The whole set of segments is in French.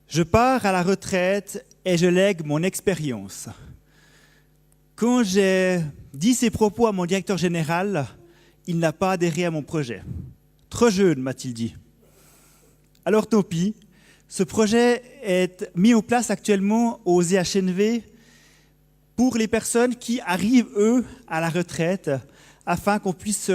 Je pars à la retraite et je lègue mon expérience. Quand j'ai dit ces propos à mon directeur général, il n'a pas adhéré à mon projet. Trop jeune, m'a-t-il dit. Alors tant pis, ce projet est mis en place actuellement aux EHNV pour les personnes qui arrivent, eux, à la retraite, afin qu'on puisse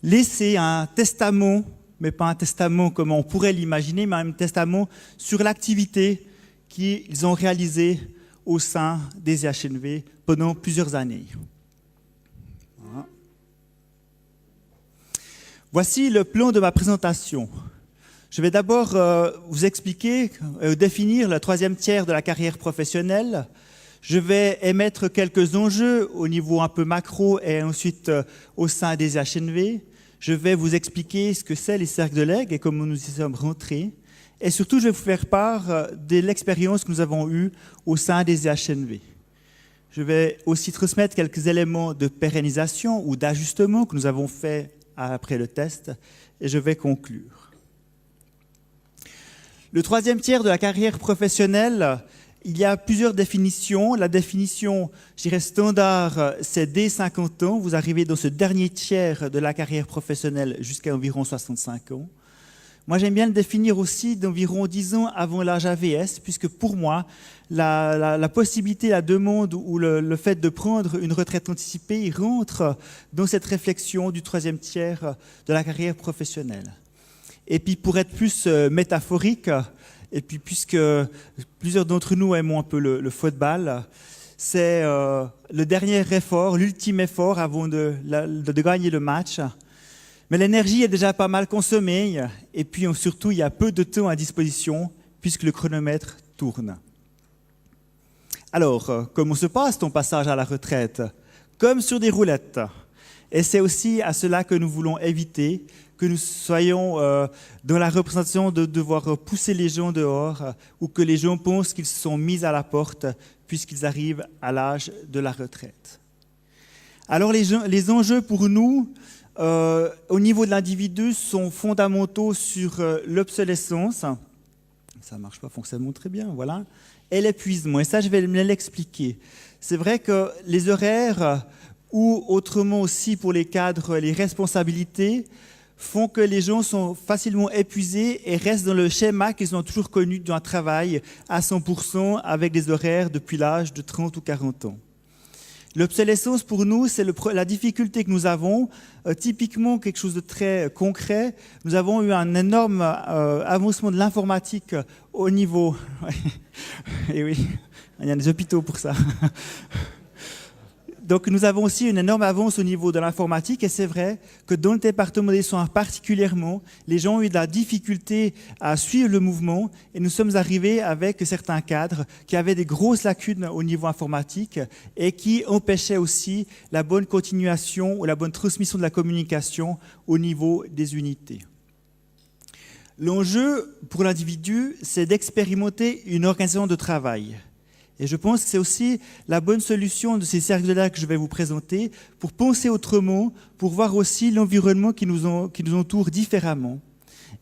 laisser un testament, mais pas un testament comme on pourrait l'imaginer, mais un testament sur l'activité qu'ils ont réalisée au sein des EHNV pendant plusieurs années. Voilà. Voici le plan de ma présentation. Je vais d'abord vous expliquer, définir le troisième tiers de la carrière professionnelle. Je vais émettre quelques enjeux au niveau un peu macro et ensuite au sein des EHNV. Je vais vous expliquer ce que c'est les cercles de legs et comment nous y sommes rentrés. Et surtout, je vais vous faire part de l'expérience que nous avons eue au sein des EHNV. Je vais aussi transmettre quelques éléments de pérennisation ou d'ajustement que nous avons fait après le test. Et je vais conclure. Le troisième tiers de la carrière professionnelle, il y a plusieurs définitions. La définition, je dirais, standard, c'est dès 50 ans. Vous arrivez dans ce dernier tiers de la carrière professionnelle jusqu'à environ 65 ans. Moi, j'aime bien le définir aussi d'environ 10 ans avant l'âge AVS, puisque pour moi, la possibilité, la demande ou le fait de prendre une retraite anticipée, il rentre dans cette réflexion du troisième tiers de la carrière professionnelle. Et puis, pour être plus métaphorique, et puis puisque plusieurs d'entre nous aiment un peu le football, c'est le dernier effort, l'ultime effort avant de gagner le match. Mais l'énergie est déjà pas mal consommée, et puis surtout, il y a peu de temps à disposition, puisque le chronomètre tourne. Alors, comment se passe ton passage à la retraite? Comme sur des roulettes. Et c'est aussi à cela que nous voulons éviter, que nous soyons dans la représentation de devoir pousser les gens dehors ou que les gens pensent qu'ils se sont mis à la porte puisqu'ils arrivent à l'âge de la retraite. Alors les enjeux pour nous, au niveau de l'individu, sont fondamentaux sur l'obsolescence. Ça ne marche pas forcément très bien, voilà. Et l'épuisement, et ça je vais l'expliquer. C'est vrai que les horaires ou autrement aussi pour les cadres, les responsabilités, font que les gens sont facilement épuisés et restent dans le schéma qu'ils ont toujours connu d'un travail à 100% avec des horaires depuis l'âge de 30 ou 40 ans. L'obsolescence pour nous, c'est la difficulté que nous avons. Typiquement, quelque chose de très concret, nous avons eu un énorme avancement de l'informatique au niveau... Et oui, il y a des hôpitaux pour ça. Donc nous avons aussi une énorme avance au niveau de l'informatique et c'est vrai que dans le département des soins particulièrement, les gens ont eu de la difficulté à suivre le mouvement et nous sommes arrivés avec certains cadres qui avaient des grosses lacunes au niveau informatique et qui empêchaient aussi la bonne continuation ou la bonne transmission de la communication au niveau des unités. L'enjeu pour l'individu, c'est d'expérimenter une organisation de travail. Et je pense que c'est aussi la bonne solution de ces cercles-là que je vais vous présenter pour penser autrement, pour voir aussi l'environnement qui nous entoure différemment.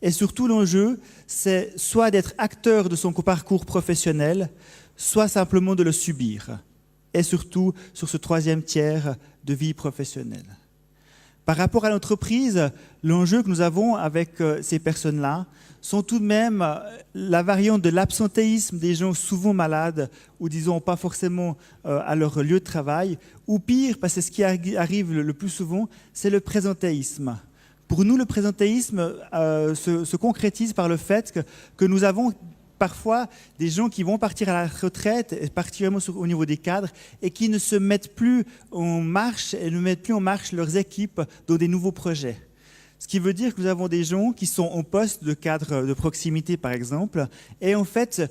Et surtout, l'enjeu, c'est soit d'être acteur de son parcours professionnel, soit simplement de le subir. Et surtout, sur ce troisième tiers de vie professionnelle. Par rapport à l'entreprise, l'enjeu que nous avons avec ces personnes-là sont tout de même la variante de l'absentéisme des gens souvent malades ou disons pas forcément à leur lieu de travail, ou pire, parce que ce qui arrive le plus souvent, c'est le présentéisme. Pour nous, le présentéisme se concrétise par le fait que nous avons parfois des gens qui vont partir à la retraite, particulièrement au niveau des cadres, et qui ne se mettent plus en marche et ne mettent plus en marche leurs équipes dans des nouveaux projets. Ce qui veut dire que nous avons des gens qui sont en poste de cadre de proximité, par exemple, et en fait,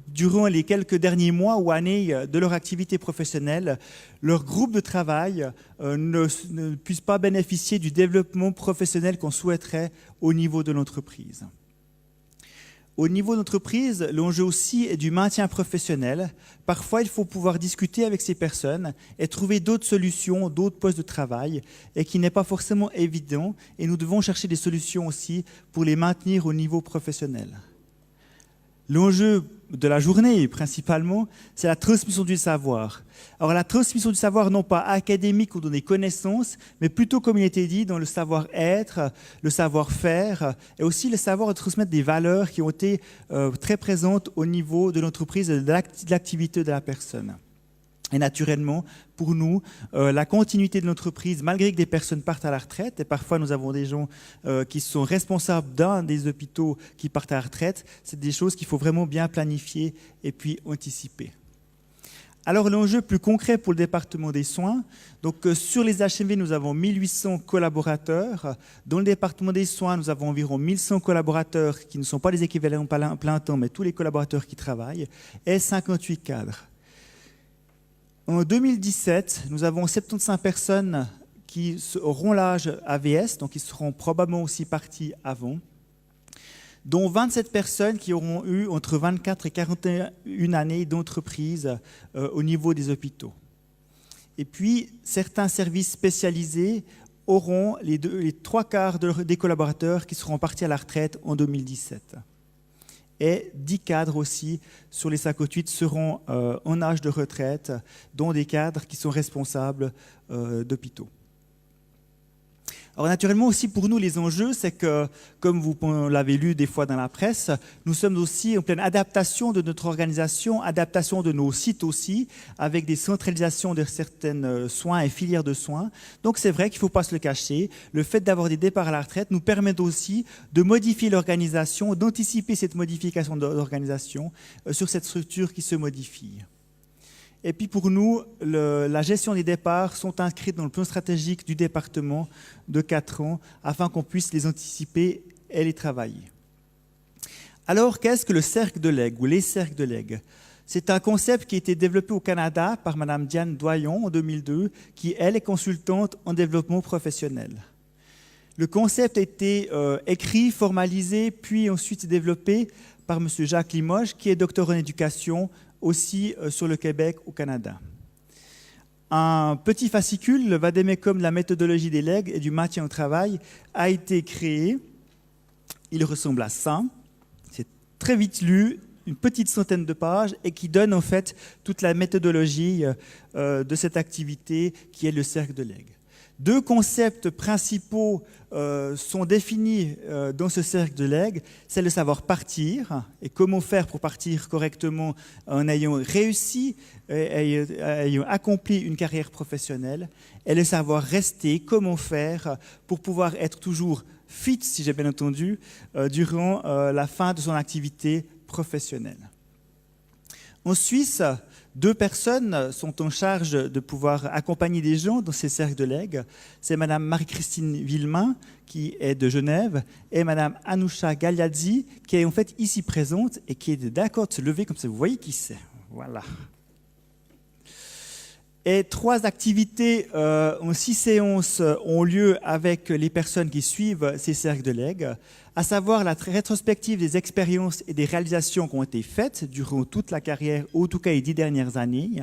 durant les quelques derniers mois ou années de leur activité professionnelle, leur groupe de travail ne puisse pas bénéficier du développement professionnel qu'on souhaiterait au niveau de l'entreprise. Au niveau d'entreprise, l'enjeu aussi est du maintien professionnel. Parfois, il faut pouvoir discuter avec ces personnes et trouver d'autres solutions, d'autres postes de travail, et qui n'est pas forcément évident. Et nous devons chercher des solutions aussi pour les maintenir au niveau professionnel. L'enjeu de la journée, principalement, c'est la transmission du savoir. Alors la transmission du savoir, non pas académique ou dans des connaissances, mais plutôt, comme il a été dit, dans le savoir-être, le savoir-faire, et aussi le savoir de transmettre des valeurs qui ont été très présentes au niveau de l'entreprise et de l'activité de la personne. Et naturellement, pour nous, la continuité de l'entreprise, malgré que des personnes partent à la retraite, et parfois nous avons des gens qui sont responsables d'un des hôpitaux qui partent à la retraite, c'est des choses qu'il faut vraiment bien planifier et puis anticiper. Alors l'enjeu plus concret pour le département des soins, donc sur les HMV, nous avons 1800 collaborateurs. Dans le département des soins, nous avons environ 1100 collaborateurs qui ne sont pas des équivalents plein temps, mais tous les collaborateurs qui travaillent, et 58 cadres. En 2017, nous avons 75 personnes qui auront l'âge AVS, donc ils seront probablement aussi partis avant, dont 27 personnes qui auront eu entre 24 et 41 années d'entreprise au niveau des hôpitaux. Et puis, certains services spécialisés auront les 3/4 des collaborateurs qui seront partis à la retraite en 2017. Et 10 cadres aussi sur les 58 seront en âge de retraite, dont des cadres qui sont responsables d'hôpitaux. Alors naturellement aussi pour nous les enjeux, c'est que, comme vous l'avez lu des fois dans la presse, nous sommes aussi en pleine adaptation de notre organisation, adaptation de nos sites aussi, avec des centralisations de certains soins et filières de soins. Donc c'est vrai qu'il ne faut pas se le cacher, le fait d'avoir des départs à la retraite nous permet aussi de modifier l'organisation, d'anticiper cette modification d'organisation sur cette structure qui se modifie. Et puis pour nous, la gestion des départs sont inscrites dans le plan stratégique du département de 4 ans afin qu'on puisse les anticiper et les travailler. Alors, qu'est-ce que le cercle de legs ou les cercles de legs? C'est un concept qui a été développé au Canada par Mme Diane Doyon en 2002, qui, elle, est consultante en développement professionnel. Le concept a été écrit, formalisé, puis ensuite développé par M. Jacques Limoges, qui est docteur en éducation, aussi sur le Québec, au Canada. Un petit fascicule, le Vadémécum, la méthodologie des legs et du maintien au travail, a été créé. Il ressemble à ça. C'est très vite lu, une petite centaine de pages, et qui donne en fait toute la méthodologie de cette activité qui est le cercle de legs. 2 concepts principaux sont définis dans ce cercle de legs. C'est le savoir partir et comment faire pour partir correctement en ayant réussi, ayant accompli une carrière professionnelle, et le savoir rester, comment faire pour pouvoir être toujours fit, si j'ai bien entendu, durant la fin de son activité professionnelle. En Suisse, 2 personnes sont en charge de pouvoir accompagner des gens dans ces cercles de legs. C'est Mme Marie-Christine Villemain, qui est de Genève, et Mme Anoucha Gagliazzi, qui est en fait ici présente et qui est d'accord de se lever, comme ça vous voyez qui c'est. Voilà. Et 3 activités en 6 séances ont lieu avec les personnes qui suivent ces cercles de legs, à savoir la rétrospective des expériences et des réalisations qui ont été faites durant toute la carrière, ou en tout cas les 10 dernières années,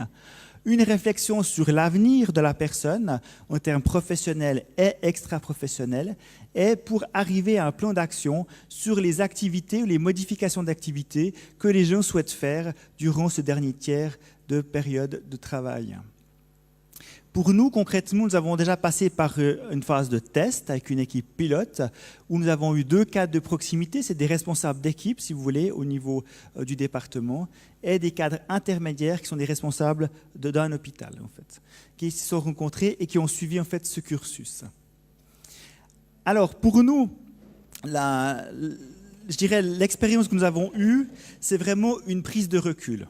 une réflexion sur l'avenir de la personne en termes professionnels et extra-professionnels, et pour arriver à un plan d'action sur les activités ou les modifications d'activités que les gens souhaitent faire durant ce dernier tiers de période de travail. Pour nous, concrètement, nous avons déjà passé par une phase de test avec une équipe pilote où nous avons eu 2 cadres de proximité, c'est des responsables d'équipe, si vous voulez, au niveau du département, et des cadres intermédiaires qui sont des responsables d'un hôpital, en fait, qui se sont rencontrés et qui ont suivi en fait ce cursus. Alors, pour nous, je dirais l'expérience que nous avons eue, c'est vraiment une prise de recul.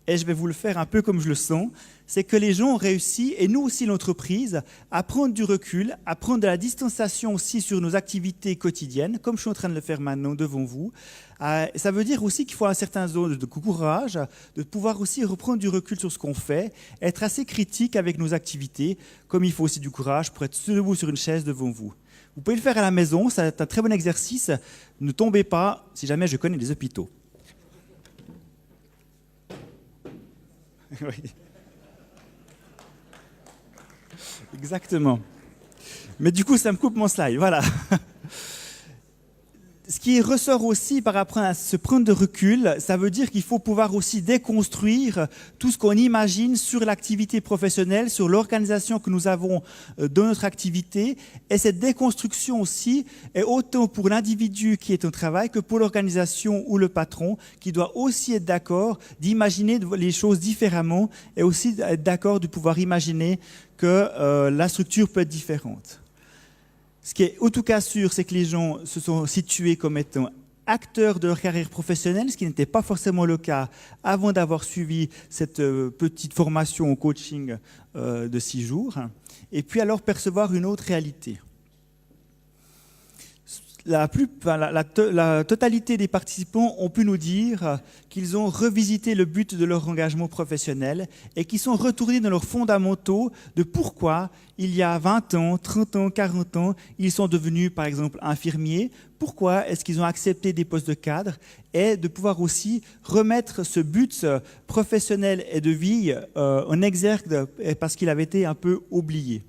Et je vais vous le faire un peu comme je le sens, c'est que les gens ont réussi, et nous aussi l'entreprise, à prendre du recul, à prendre de la distanciation aussi sur nos activités quotidiennes, comme je suis en train de le faire maintenant devant vous. Ça veut dire aussi qu'il faut un certain zone de courage, de pouvoir aussi reprendre du recul sur ce qu'on fait, être assez critique avec nos activités, comme il faut aussi du courage pour être debout sur une chaise devant vous. Vous pouvez le faire à la maison, c'est un très bon exercice. Ne tombez pas, si jamais je connais les hôpitaux. Oui. Exactement. Mais du coup, ça me coupe mon slide. Voilà. Ce qui ressort aussi par rapport à ce prendre de recul, ça veut dire qu'il faut pouvoir aussi déconstruire tout ce qu'on imagine sur l'activité professionnelle, sur l'organisation que nous avons dans notre activité. Et cette déconstruction aussi est autant pour l'individu qui est au travail que pour l'organisation ou le patron qui doit aussi être d'accord d'imaginer les choses différemment et aussi être d'accord de pouvoir imaginer que la structure peut être différente. Ce qui est en tout cas sûr, c'est que les gens se sont situés comme étant acteurs de leur carrière professionnelle, ce qui n'était pas forcément le cas avant d'avoir suivi cette petite formation au coaching de 6 jours, et puis alors percevoir une autre réalité. La totalité des participants ont pu nous dire qu'ils ont revisité le but de leur engagement professionnel et qu'ils sont retournés dans leurs fondamentaux de pourquoi, il y a 20 ans, 30 ans, 40 ans, ils sont devenus, par exemple, infirmiers. Pourquoi est-ce qu'ils ont accepté des postes de cadre et de pouvoir aussi remettre ce but professionnel et de vie en exergue parce qu'il avait été un peu oublié.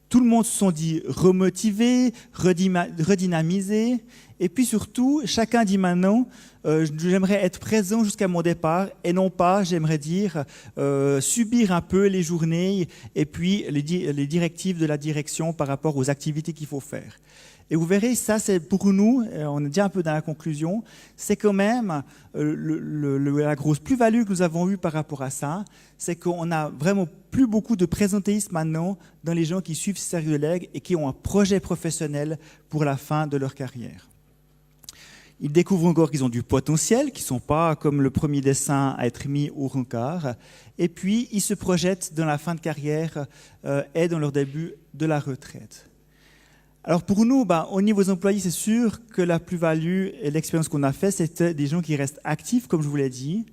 Tout le monde se sont dit remotivés, redynamisés. Et puis surtout, chacun dit maintenant, j'aimerais être présent jusqu'à mon départ et non pas, j'aimerais dire, subir un peu les journées et puis les directives de la direction par rapport aux activités qu'il faut faire. Et vous verrez, ça c'est pour nous, on est déjà un peu dans la conclusion, c'est quand même la grosse plus-value que nous avons eue par rapport à ça, c'est qu'on n'a vraiment plus beaucoup de présentéisme maintenant dans les gens qui suivent ces cercles de legs et qui ont un projet professionnel pour la fin de leur carrière. Ils découvrent encore qu'ils ont du potentiel, qu'ils ne sont pas comme le premier dessin à être mis au rencard. Et puis, ils se projettent dans la fin de carrière et dans leur début de la retraite. Alors pour nous, au niveau des employés, c'est sûr que la plus-value et l'expérience qu'on a faite, c'était des gens qui restent actifs, comme je vous l'ai dit.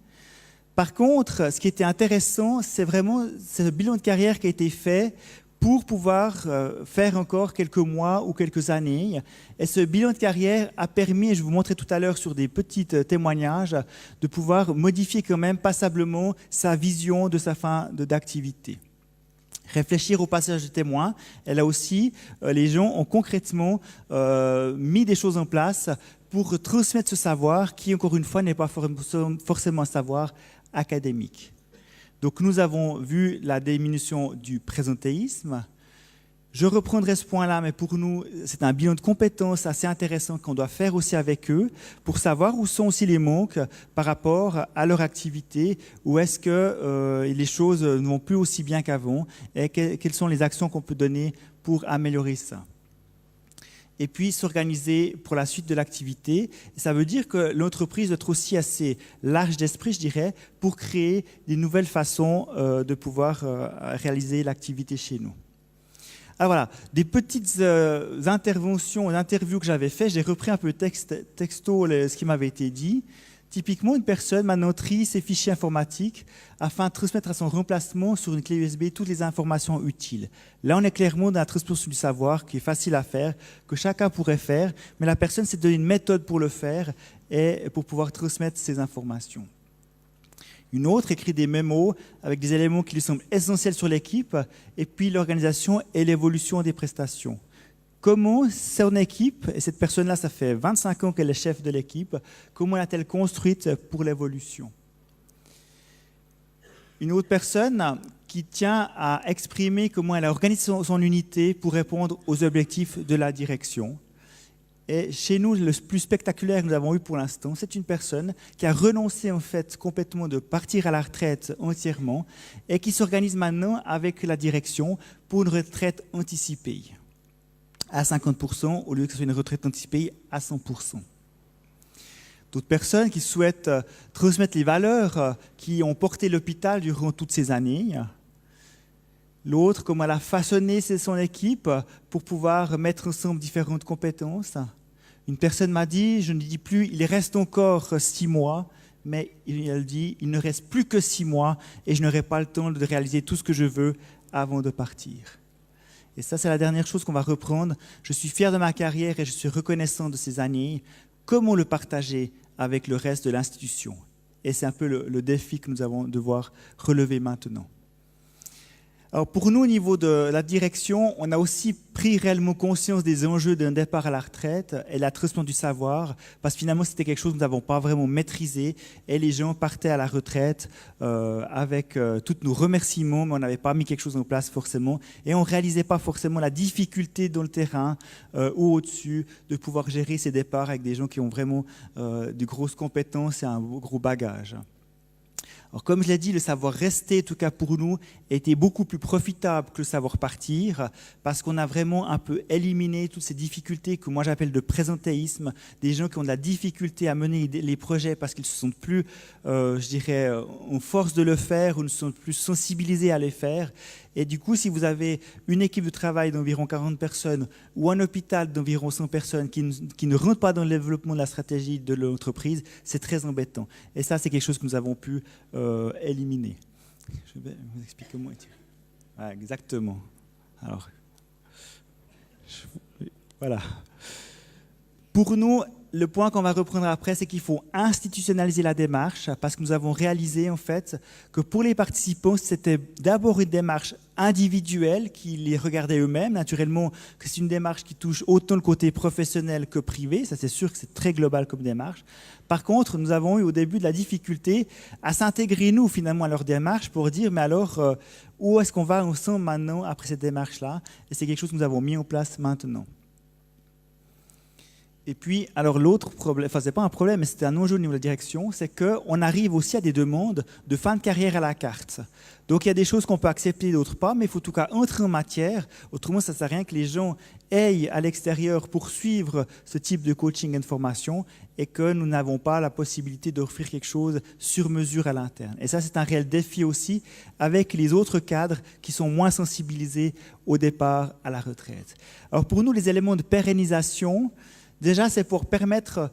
Par contre, ce qui était intéressant, c'est vraiment ce bilan de carrière qui a été fait pour pouvoir faire encore quelques mois ou quelques années. Et ce bilan de carrière a permis, et je vous montrais tout à l'heure sur des petits témoignages, de pouvoir modifier quand même passablement sa vision de sa fin d'activité. Réfléchir au passage de témoin, et là aussi, les gens ont concrètement mis des choses en place pour transmettre ce savoir qui, encore une fois, n'est pas forcément un savoir académique. Donc nous avons vu la diminution du présentéisme. Je reprendrai ce point-là, mais pour nous, c'est un bilan de compétences assez intéressant qu'on doit faire aussi avec eux pour savoir où sont aussi les manques par rapport à leur activité, où est-ce que les choses ne vont plus aussi bien qu'avant et quelles sont les actions qu'on peut donner pour améliorer ça. Et puis s'organiser pour la suite de l'activité. Ça veut dire que l'entreprise doit être aussi assez large d'esprit, je dirais, pour créer des nouvelles façons de pouvoir réaliser l'activité chez nous. Alors voilà, des petites interviews que j'avais faites, j'ai repris un peu texto ce qui m'avait été dit. Typiquement, une personne maintenant trie ses fichiers informatiques afin de transmettre à son remplacement sur une clé USB toutes les informations utiles. Là, on est clairement dans la transmission du savoir qui est facile à faire, que chacun pourrait faire, mais la personne s'est donné une méthode pour le faire et pour pouvoir transmettre ces informations. Une autre écrit des mémos avec des éléments qui lui semblent essentiels sur l'équipe et puis l'organisation et l'évolution des prestations. Comment son équipe, et cette personne-là, ça fait 25 ans qu'elle est chef de l'équipe, comment l'a-t-elle construite pour l'évolution? Une autre personne qui tient à exprimer comment elle a organisé son unité pour répondre aux objectifs de la direction. Et chez nous, le plus spectaculaire que nous avons eu pour l'instant, c'est une personne qui a renoncé en fait complètement de partir à la retraite entièrement et qui s'organise maintenant avec la direction pour une retraite anticipée à 50% au lieu que ce soit une retraite anticipée à 100%. D'autres personnes qui souhaitent transmettre les valeurs qui ont porté l'hôpital durant toutes ces années. L'autre, comment elle a façonné son équipe pour pouvoir mettre ensemble différentes compétences. Une personne m'a dit, je ne dis plus, il reste encore 6 mois, mais elle dit, il ne reste plus que 6 mois et je n'aurai pas le temps de réaliser tout ce que je veux avant de partir. Et ça, c'est la dernière chose qu'on va reprendre. Je suis fier de ma carrière et je suis reconnaissant de ces années. Comment le partager avec le reste de l'institution? Et c'est un peu le défi que nous allons devoir relever maintenant. Alors pour nous, au niveau de la direction, on a aussi pris réellement conscience des enjeux d'un départ à la retraite et la transmission du savoir, parce que finalement, c'était quelque chose que nous n'avons pas vraiment maîtrisé, et les gens partaient à la retraite avec tous nos remerciements, mais on n'avait pas mis quelque chose en place forcément, et on ne réalisait pas forcément la difficulté dans le terrain ou au-dessus de pouvoir gérer ces départs avec des gens qui ont vraiment de grosses compétences et un gros bagage. Alors, comme je l'ai dit, le savoir rester, en tout cas pour nous, était beaucoup plus profitable que le savoir partir, parce qu'on a vraiment un peu éliminé toutes ces difficultés que moi j'appelle de présentéisme, des gens qui ont de la difficulté à mener les projets parce qu'ils ne se sentent plus, je dirais, en force de le faire ou ne se sentent plus sensibilisés à les faire. Et du coup, si vous avez une équipe de travail d'environ 40 personnes ou un hôpital d'environ 100 personnes qui ne rentrent pas dans le développement de la stratégie de l'entreprise, c'est très embêtant. Et ça, c'est quelque chose que nous avons pu éliminer. Je vais vous expliquer comment. Ah, exactement. Alors, voilà. Pour nous, le point qu'on va reprendre après, c'est qu'il faut institutionnaliser la démarche, parce que nous avons réalisé en fait que pour les participants, c'était d'abord une démarche individuelle qui les regardait eux-mêmes. Naturellement, que c'est une démarche qui touche autant le côté professionnel que privé. Ça, c'est sûr que c'est très global comme démarche. Par contre, nous avons eu au début de la difficulté à s'intégrer, nous, finalement, à leur démarche pour dire, mais alors, où est-ce qu'on va ensemble maintenant après cette démarche-là? Et c'est quelque chose que nous avons mis en place maintenant. Et puis, alors l'autre problème, enfin c'est pas un problème, mais c'était un enjeu au niveau de la direction, c'est qu'on arrive aussi à des demandes de fin de carrière à la carte. Donc il y a des choses qu'on peut accepter, d'autres pas, mais il faut en tout cas entrer en matière. Autrement, ça ne sert à rien que les gens aillent à l'extérieur pour suivre ce type de coaching et de formation et que nous n'avons pas la possibilité d'offrir quelque chose sur mesure à l'interne. Et ça, c'est un réel défi aussi avec les autres cadres qui sont moins sensibilisés au départ à la retraite. Alors pour nous, les éléments de pérennisation, déjà, c'est pour permettre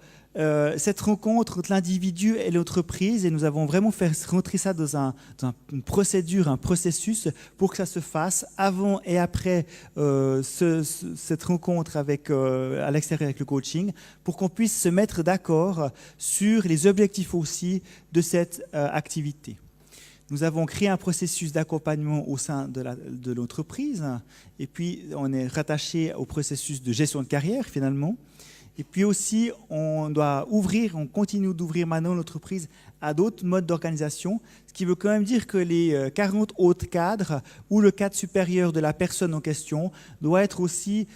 cette rencontre entre l'individu et l'entreprise, et nous avons vraiment fait rentrer ça dans une procédure, un processus, pour que ça se fasse avant et après cette rencontre à l'extérieur avec le coaching, pour qu'on puisse se mettre d'accord sur les objectifs aussi de cette activité. Nous avons créé un processus d'accompagnement au sein de l'entreprise, et puis on est rattaché au processus de gestion de carrière finalement. Et puis aussi, on continue d'ouvrir maintenant l'entreprise à d'autres modes d'organisation, ce qui veut quand même dire que les 40 autres cadres ou le cadre supérieur de la personne en question doit être aussi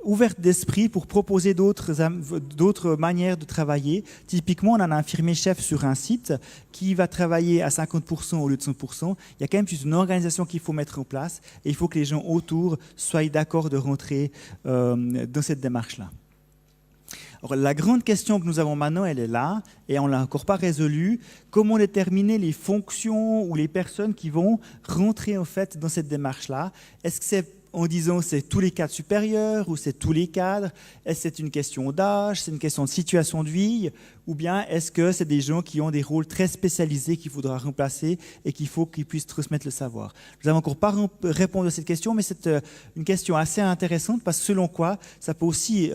ouvert d'esprit pour proposer d'autres manières de travailler. Typiquement, on a un infirmier-chef sur un site qui va travailler à 50% au lieu de 100%. Il y a quand même une organisation qu'il faut mettre en place et il faut que les gens autour soient d'accord de rentrer dans cette démarche-là. Alors, la grande question que nous avons maintenant, elle est là, et on ne l'a encore pas résolue. Comment déterminer les fonctions ou les personnes qui vont rentrer en fait dans cette démarche-là? Est-ce que c'est en disant c'est tous les cadres supérieurs ou c'est tous les cadres? Est-ce que c'est une question d'âge, c'est une question de situation de vie? Ou bien est-ce que c'est des gens qui ont des rôles très spécialisés qu'il faudra remplacer et qu'il faut qu'ils puissent transmettre le savoir? Nous n'avons encore pas répondu à cette question, mais c'est une question assez intéressante parce que selon quoi, ça peut aussi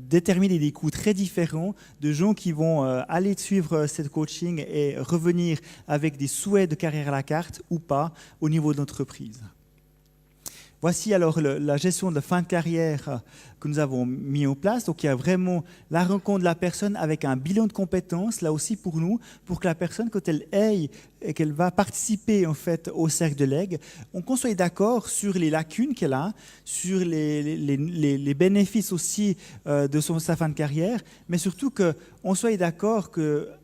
déterminer des coûts très différents de gens qui vont aller suivre cette coaching et revenir avec des souhaits de carrière à la carte ou pas au niveau de l'entreprise. Voici alors la gestion de fin de carrière que nous avons mis en place. Donc il y a vraiment la rencontre de la personne avec un bilan de compétences, là aussi pour nous, pour que la personne, quand elle aille et qu'elle va participer en fait au cercle de legs, qu'on soit d'accord sur les lacunes qu'elle a, sur les bénéfices aussi de sa fin de carrière, mais surtout qu'on soit d'accord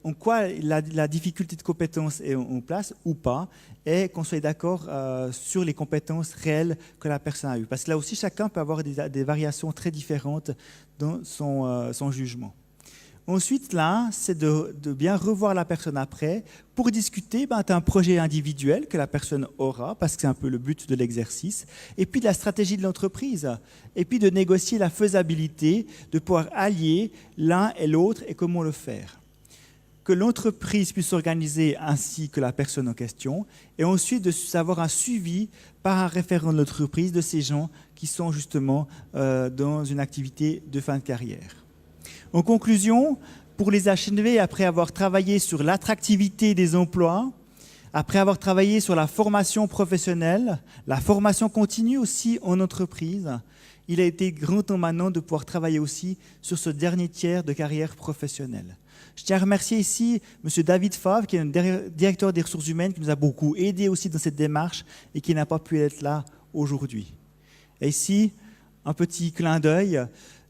en quoi la difficulté de compétences est en place ou pas, et qu'on soit d'accord sur les compétences réelles que la personne a eues. Parce que là aussi, chacun peut avoir des variations très différentes dans son jugement. Ensuite, là, c'est de bien revoir la personne après pour discuter d'un projet individuel que la personne aura, parce que c'est un peu le but de l'exercice, et puis de la stratégie de l'entreprise, et puis de négocier la faisabilité, de pouvoir allier l'un et l'autre et comment le faire. Que l'entreprise puisse s'organiser ainsi que la personne en question, et ensuite de savoir un suivi par un référent de l'entreprise de ces gens qui sont justement dans une activité de fin de carrière. En conclusion, pour les HNV, après avoir travaillé sur l'attractivité des emplois, Après avoir travaillé sur la formation professionnelle, la formation continue aussi en entreprise, il a été grand temps maintenant de pouvoir travailler aussi sur ce dernier tiers de carrière professionnelle. Je tiens à remercier ici M. David Favre, qui est le directeur des ressources humaines, qui nous a beaucoup aidé aussi dans cette démarche et qui n'a pas pu être là aujourd'hui. Et ici, un petit clin d'œil.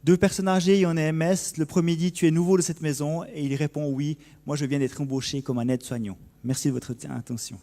2 personnes âgées en EMS. Le premier dit « Tu es nouveau de cette maison ?» et il répond « Oui, moi je viens d'être embauché comme un aide-soignant. » Merci de votre attention.